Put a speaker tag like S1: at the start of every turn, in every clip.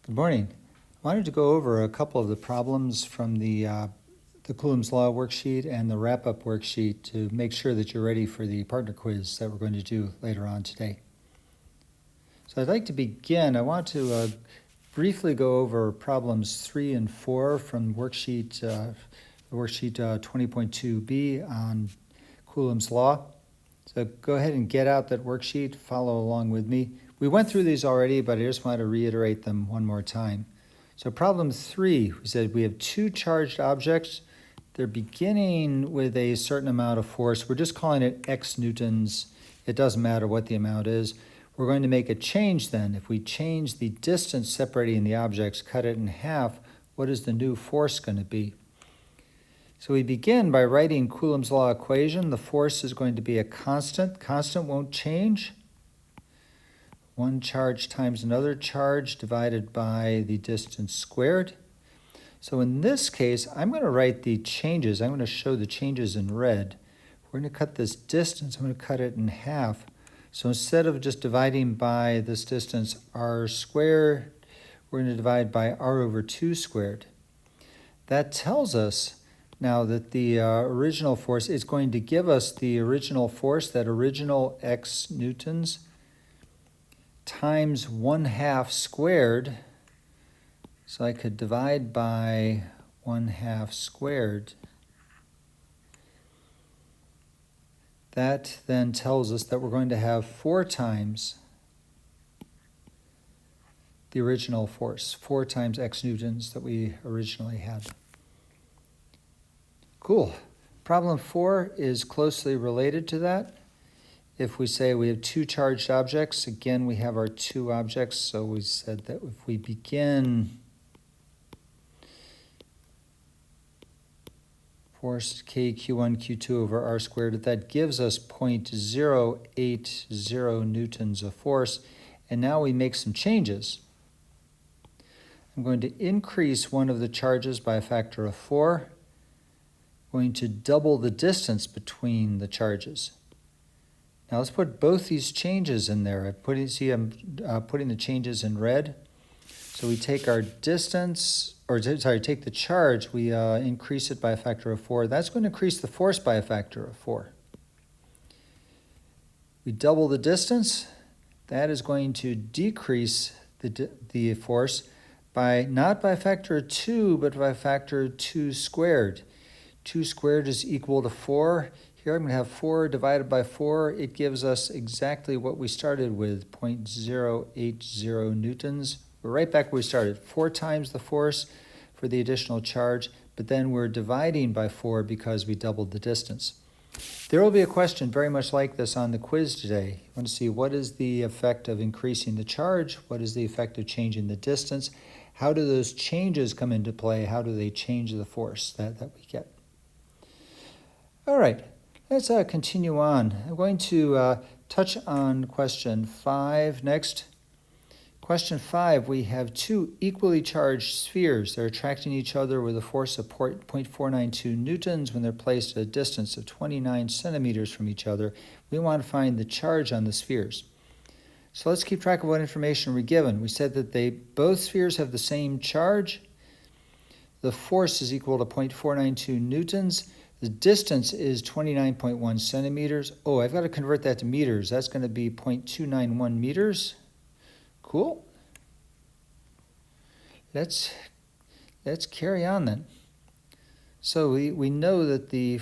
S1: Good morning. I wanted to go over a couple of the problems from the Coulomb's Law worksheet and the wrap-up worksheet to make sure that you're ready for the partner quiz that we're going to do later on today. So I'd like to begin. I want to briefly go over problems 3 and 4 from worksheet 20.2b on Coulomb's Law. So go ahead and get out that worksheet, follow along with me. We went through these already, but I just want to reiterate them one more time. So problem 3, we said we have two charged objects. They're beginning with a certain amount of force. We're just calling it X newtons. It doesn't matter what the amount is. We're going to make a change then. If we change the distance separating the objects, cut it in half, what is the new force going to be? So we begin by writing Coulomb's law equation. The force is going to be a constant. Constant won't change. One charge times another charge divided by the distance squared. So in this case, I'm going to write the changes. I'm going to show the changes in red. We're going to cut this distance. I'm going to cut it in half. So instead of just dividing by this distance r squared, we're going to divide by r over 2 squared. That tells us now that the original force is going to give us the original force, that original X newtons, times 1/2 squared. So I could divide by 1/2 squared. That then tells us that we're going to have 4 times the original force, 4 times X newtons that we originally had. Cool. Problem 4 is closely related to that. If we say we have two charged objects, again, we have our two objects. So we said that if we begin force K Q1 Q2 over R squared, that gives us 0.080 newtons of force. And now we make some changes. I'm going to increase one of the charges by a factor of 4. I'm going to double the distance between the charges. Now let's put both these changes in there. I'm putting the changes in red. So we take our distance, take the charge, we increase it by a factor of 4. That's going to increase the force by a factor of 4. We double the distance. That is going to decrease the force by, not by a factor of 2, but by a factor of 2 squared. 2 squared is equal to 4. Here I'm going to have 4 divided by 4. It gives us exactly what we started with, 0.080 newtons. We're right back where we started. 4 times the force for the additional charge, but then we're dividing by 4 because we doubled the distance. There will be a question very much like this on the quiz today. You want to see what is the effect of increasing the charge? What is the effect of changing the distance? How do those changes come into play? How do they change the force that we get? All right. Let's continue on. I'm going to touch on question 5 next. Question 5, we have two equally charged spheres. They're attracting each other with a force of 0.492 newtons when they're placed at a distance of 29 centimeters from each other. We want to find the charge on the spheres. So let's keep track of what information we're given. We said that both spheres have the same charge. The force is equal to 0.492 newtons. The distance is 29.1 centimeters. Oh, I've got to convert that to meters. That's going to be 0.291 meters. Cool. Let's carry on then. So we know that we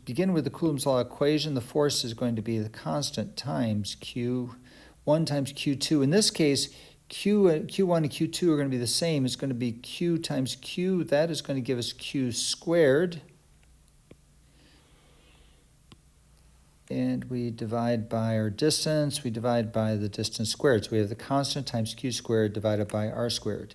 S1: begin with the Coulomb's law equation. The force is going to be the constant times Q1 times Q2. In this case, Q1 and Q2 are going to be the same. It's going to be Q times Q. That is going to give us Q squared. And we divide by our distance. We divide by the distance squared. So we have the constant times Q squared divided by R squared.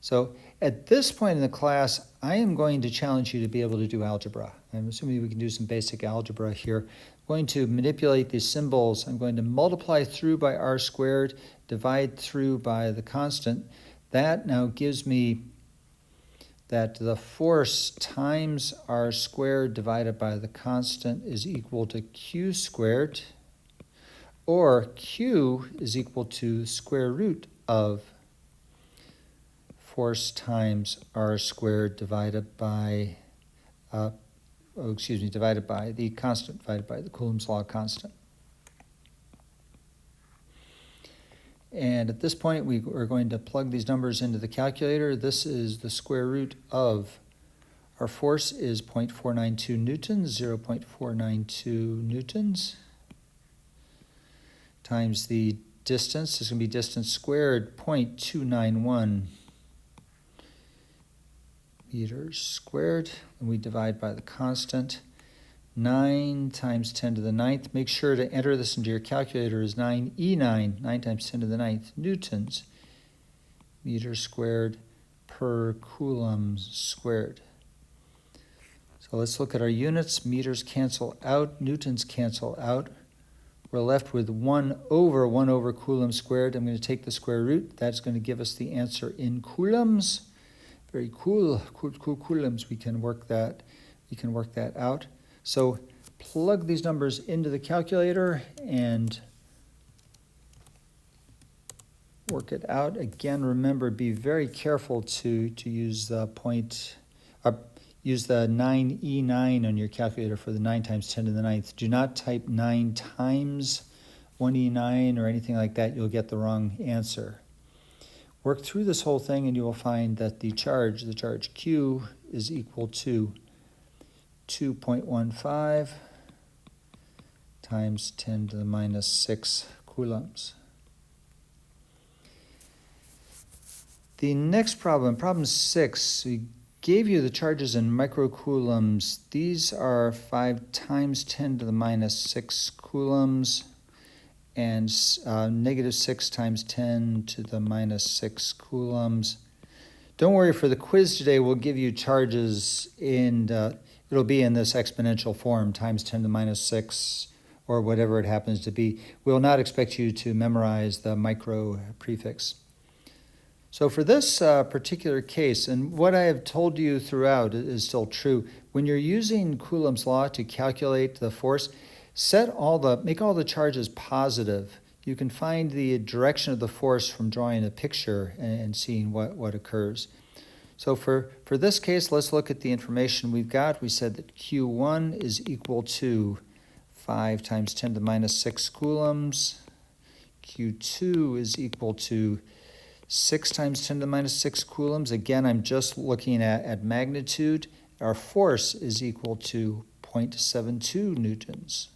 S1: So at this point in the class, I am going to challenge you to be able to do algebra. I'm assuming we can do some basic algebra here. I'm going to manipulate these symbols. I'm going to multiply through by R squared, divide through by the constant. That now gives me that the force times r squared divided by the constant is equal to q squared, or q is equal to square root of force times r squared divided by, divided by the constant, divided by the Coulomb's law constant. And at this point, we are going to plug these numbers into the calculator. This is the square root of, our force is 0.492 newtons, 0.492 newtons, times the distance, this is going to be distance squared, 0.291 meters squared, and we divide by the constant. 9 times 10 to the ninth. Make sure to enter this into your calculator as 9e9, 9 times 10 to the ninth, newtons, meters squared per coulomb squared. So let's look at our units. Meters cancel out, newtons cancel out. We're left with 1 over coulomb squared. I'm going to take the square root. That's going to give us the answer in coulombs. Very cool coulombs. We can work that out. So plug these numbers into the calculator and work it out. Again, remember, be very careful to use the use the 9e9 on your calculator for the 9 times 10 to the ninth. Do not type 9 times 1e9 or anything like that. You'll get the wrong answer. Work through this whole thing and you will find that the charge Q is equal to 2.15 times 10 to the minus 6 coulombs. The next problem, problem 6, we gave you the charges in microcoulombs. These are 5 times 10 to the minus 6 coulombs and negative 6 times 10 to the minus 6 coulombs. Don't worry, for the quiz today, we'll give you charges in, it'll be in this exponential form, times 10 to the minus 6, or whatever it happens to be. We'll not expect you to memorize the micro prefix. So for this particular case, and what I have told you throughout is still true, when you're using Coulomb's law to calculate the force, make all the charges positive. You can find the direction of the force from drawing a picture and seeing what occurs. So for this case, let's look at the information we've got. We said that Q1 is equal to 5 times 10 to the minus 6 coulombs. Q2 is equal to 6 times 10 to the minus 6 coulombs. Again, I'm just looking at magnitude. Our force is equal to 0.72 newtons.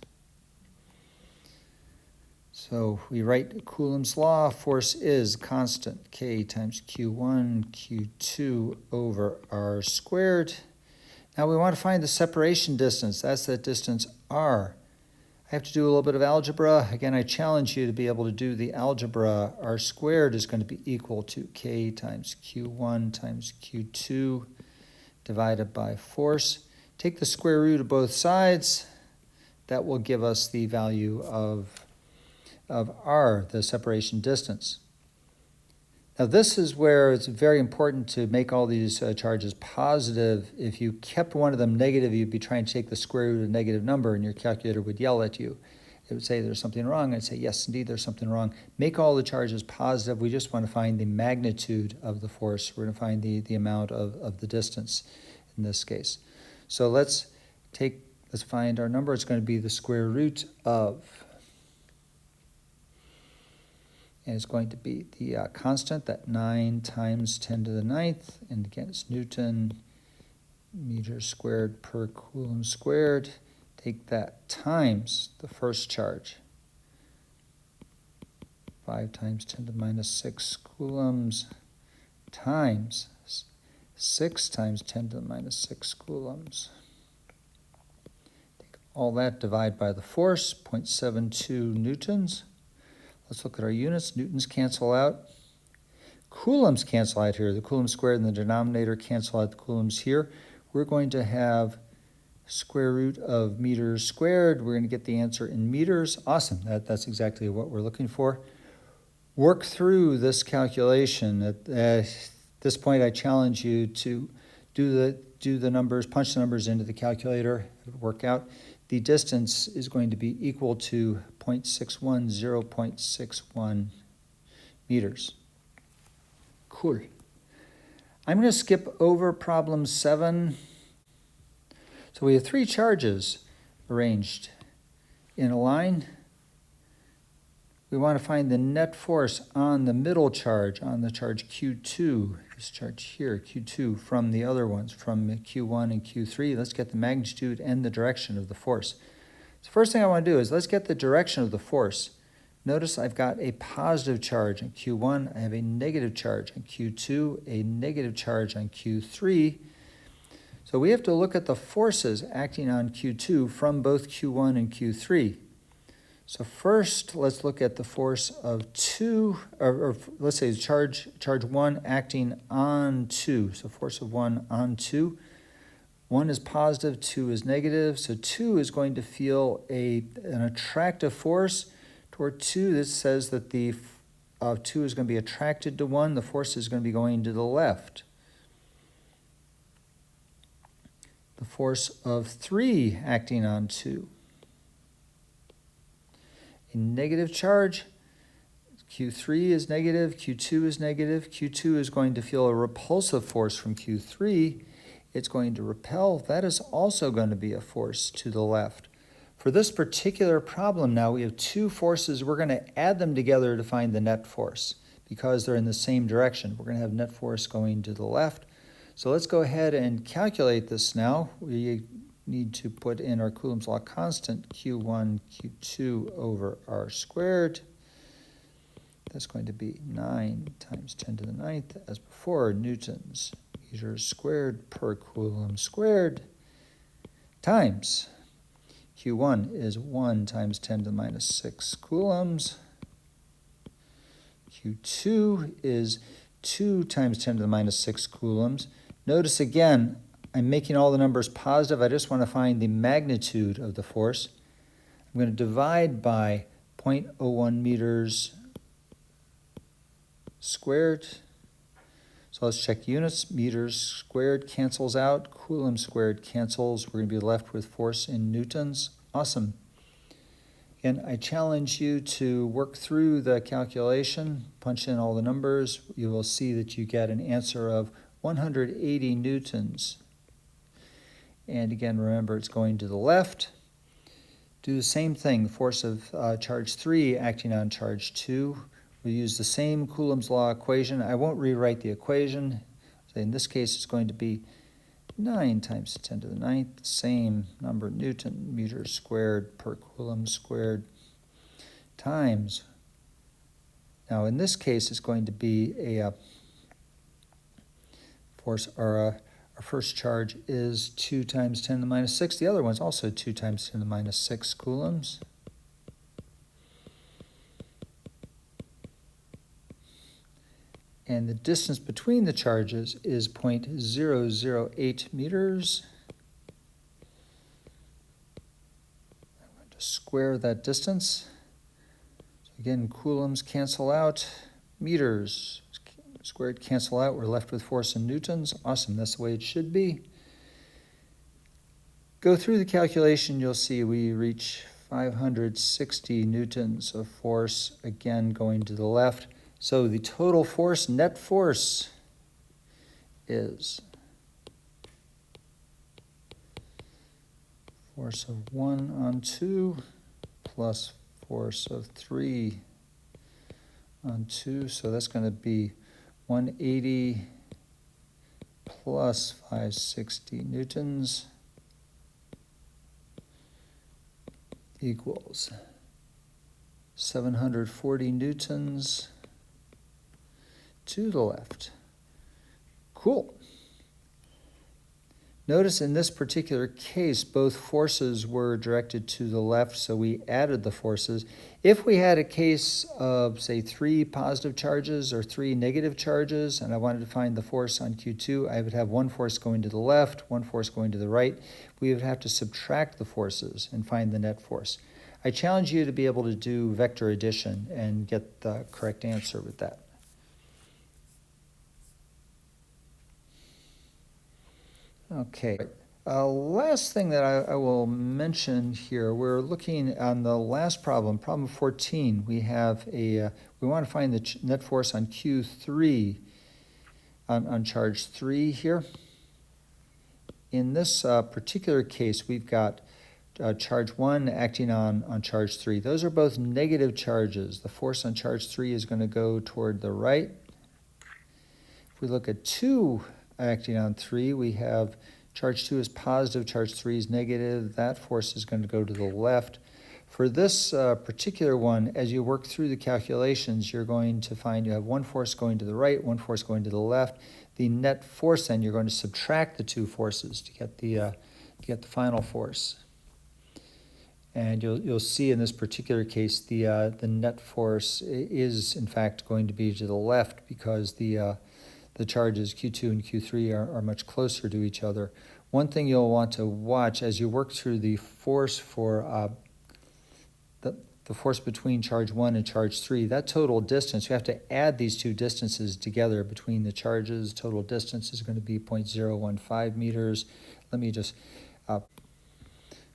S1: So we write Coulomb's law, force is constant, K times Q1, Q2 over R squared. Now we want to find the separation distance. That's that distance R. I have to do a little bit of algebra. Again, I challenge you to be able to do the algebra. R squared is going to be equal to K times Q1 times Q2 divided by force. Take the square root of both sides. That will give us the value of R, the separation distance. Now this is where it's very important to make all these charges positive. If you kept one of them negative, you'd be trying to take the square root of a negative number and your calculator would yell at you. It would say there's something wrong. I'd say, yes, indeed, there's something wrong. Make all the charges positive. We just want to find the magnitude of the force. We're going to find the amount of the distance in this case. So let's find our number. It's going to be the square root of, and it's going to be the constant, that 9 times 10 to the ninth, and again it's Newton meters squared per coulomb squared. Take that times the first charge, 5 times 10 to the minus 6 coulombs, times 6 times 10 to the minus 6 coulombs. Take all that, divide by the force, 0.72 newtons. Let's look at our units. Newtons cancel out. Coulombs cancel out here. The coulomb squared in the denominator cancel out the coulombs here. We're going to have square root of meters squared. We're going to get the answer in meters. Awesome. That's exactly what we're looking for. Work through this calculation. At this point, I challenge you to do the numbers, punch the numbers into the calculator, work out. The distance is going to be equal to 0.61 meters. Cool. I'm going to skip over problem 7. So we have 3 charges arranged in a line. We want to find the net force on the middle charge, on the charge Q2, this charge here, Q2, from the other ones, from Q1 and Q3. Let's get the magnitude and the direction of the force. So first thing I want to do is let's get the direction of the force. Notice I've got a positive charge on Q1, I have a negative charge on Q2, a negative charge on Q3. So we have to look at the forces acting on Q2 from both Q1 and Q3. So first, let's look at the force of 2, or let's say charge 1 acting on 2. So force of 1 on 2. 1 is positive, 2 is negative. So 2 is going to feel an attractive force toward 2. This says that the 2 is going to be attracted to 1. The force is going to be going to the left. The force of 3 acting on 2. A negative charge, Q3 is negative, Q2 is negative. Q2 is going to feel a repulsive force from Q3. It's going to repel. That is also going to be a force to the left. For this particular problem now, we have 2 forces. We're going to add them together to find the net force because they're in the same direction. We're going to have net force going to the left. So let's go ahead and calculate this now. We need to put in our Coulomb's law constant, Q1, Q2 over R squared. That's going to be 9 times 10 to the 9th, as before, newtons, meters squared per Coulomb squared, times Q1 is 1 times 10 to the minus 6 coulombs. Q2 is 2 times 10 to the minus 6 coulombs. Notice again, I'm making all the numbers positive. I just want to find the magnitude of the force. I'm going to divide by 0.01 meters squared. So let's check units. Meters squared cancels out. Coulomb squared cancels. We're going to be left with force in newtons. Awesome. Again, I challenge you to work through the calculation, punch in all the numbers. You will see that you get an answer of 180 newtons. And again, remember, it's going to the left. Do the same thing, the force of charge 3 acting on charge 2. We use the same Coulomb's law equation. I won't rewrite the equation. So in this case, it's going to be 9 times 10 to the 9th, same number, Newton meters squared per Coulomb squared, times. Now in this case, it's going to be a force, our first charge is 2 times 10 to the minus 6. The other one's also 2 times 10 to the minus 6 coulombs. And the distance between the charges is 0.008 meters. I'm going to square that distance. So again, coulombs cancel out, meters squared cancel out. We're left with force in newtons. Awesome, that's the way it should be. Go through the calculation, you'll see we reach 560 newtons of force, again going to the left. So the total force, net force, is force of 1 on 2 plus force of 3 on 2. So that's going to be 180 plus 560 newtons equals 740 newtons to the left. Cool. Notice in this particular case, both forces were directed to the left, so we added the forces. If we had a case of, say, 3 positive charges or 3 negative charges, and I wanted to find the force on Q2, I would have one force going to the left, one force going to the right. We would have to subtract the forces and find the net force. I challenge you to be able to do vector addition and get the correct answer with that. Okay, last thing that I will mention here, we're looking on the last problem, problem 14. We have we want to find the net force on Q3. on charge 3 here. In this particular case, we've got charge 1 acting on charge 3. Those are both negative charges. The force on charge 3 is going to go toward the right. If we look at 2 acting on 3, we have charge 2 is positive, charge 3 is negative. That force is going to go to the left. For this particular one, as you work through the calculations, you're going to find you have one force going to the right, one force going to the left. The net force, then, you're going to subtract the 2 forces to get the final force. And you'll see in this particular case the net force is in fact going to be to the left because the charges Q2 and Q3 are much closer to each other. One thing you'll want to watch as you work through the force for the force between charge 1 and charge 3, that total distance, you have to add these 2 distances together between the charges. Total distance is going to be 0.015 meters. Let me just,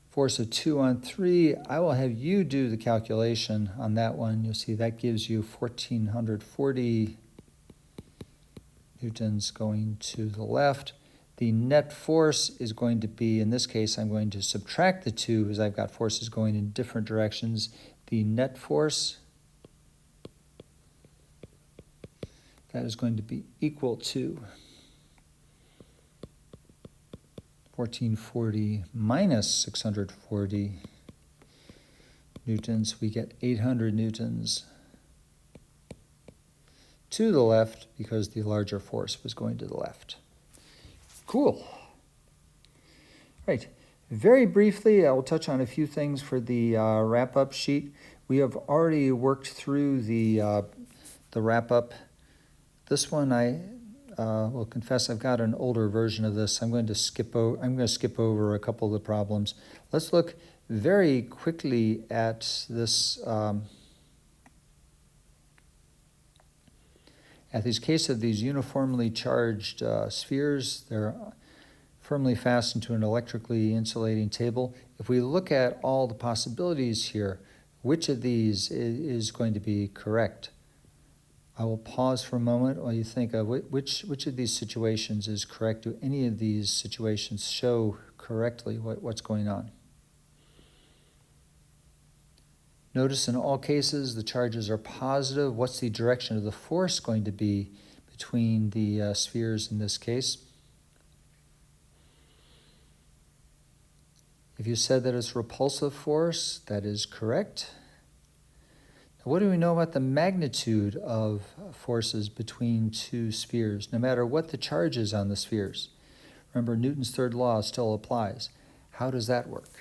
S1: force of 2 on 3, I will have you do the calculation on that one. You'll see that gives you 1,440 newtons going to the left. The net force is going to be, in this case, I'm going to subtract the 2 as I've got forces going in different directions. The net force, that is going to be equal to 1440 minus 640 newtons. We get 800 newtons to the left because the larger force was going to the left. Cool. Right. Very briefly, I will touch on a few things for the wrap-up sheet. We have already worked through the wrap-up. This one, I will confess, I've got an older version of this. I'm going to skip over a couple of the problems. Let's look very quickly at this. At this case of these uniformly charged spheres, they're firmly fastened to an electrically insulating table. If we look at all the possibilities here, which of these is going to be correct? I will pause for a moment while you think of which of these situations is correct. Do any of these situations show correctly what's going on? Notice in all cases the charges are positive. What's the direction of the force going to be between the spheres in this case? If you said that it's repulsive force, that is correct. Now, what do we know about the magnitude of forces between 2 spheres, no matter what the charge is on the spheres? Remember, Newton's third law still applies. How does that work?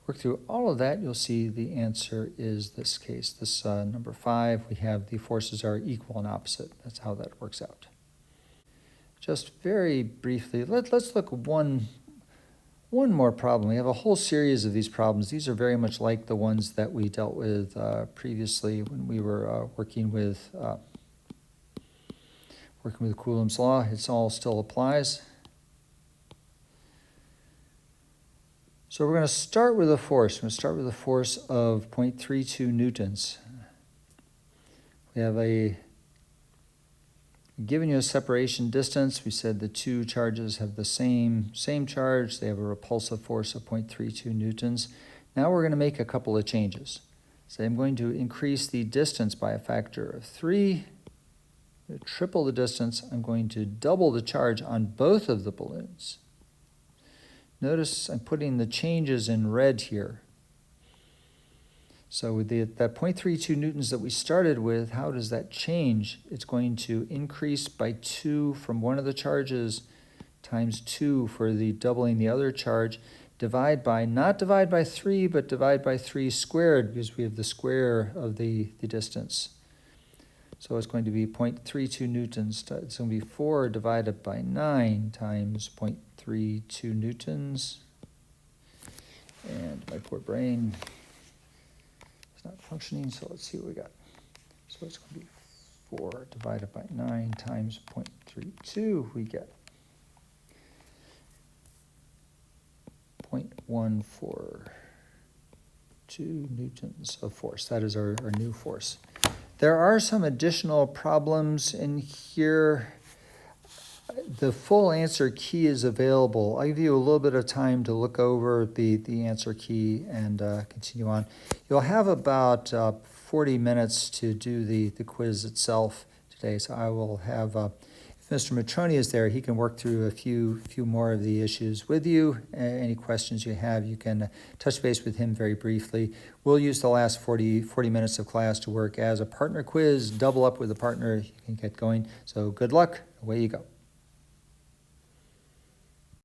S1: Work through all of that, you'll see the answer is this case. This number 5, we have the forces are equal and opposite. That's how that works out. Just very briefly, let's look one more problem. We have a whole series of these problems. These are very much like the ones that we dealt with previously when we were working with Coulomb's law. It all still applies. So we're going to start with a force. We're going to start with a force of 0.32 newtons. We have given you a separation distance. We said the 2 charges have the same charge. They have a repulsive force of 0.32 newtons. Now we're going to make a couple of changes. So I'm going to increase the distance by a factor of 3. Triple the distance. I'm going to double the charge on both of the balloons. Notice I'm putting the changes in red here. So with that 0.32 newtons that we started with, how does that change? It's going to increase by 2 from one of the charges times 2 for the doubling the other charge. Not divide by 3, but divide by 3 squared because we have the square of the distance. So it's going to be 0.32 newtons. It's going to be 4 divided by 9 times 0.32 newtons. And my poor brain is not functioning, so let's see what we got. So it's going to be 4 divided by 9 times 0.32. We get 0.142 newtons of force. That is our new force. There are some additional problems in here. The full answer key is available. I'll give you a little bit of time to look over the answer key and continue on. You'll have about 40 minutes to do the quiz itself today, so I will have, if Mr. Matroni is there, he can work through a few more of the issues with you. Any questions you have, you can touch base with him very briefly. We'll use the last 40 minutes of class to work as a partner quiz, double up with a partner, you can get going. So good luck, away you go.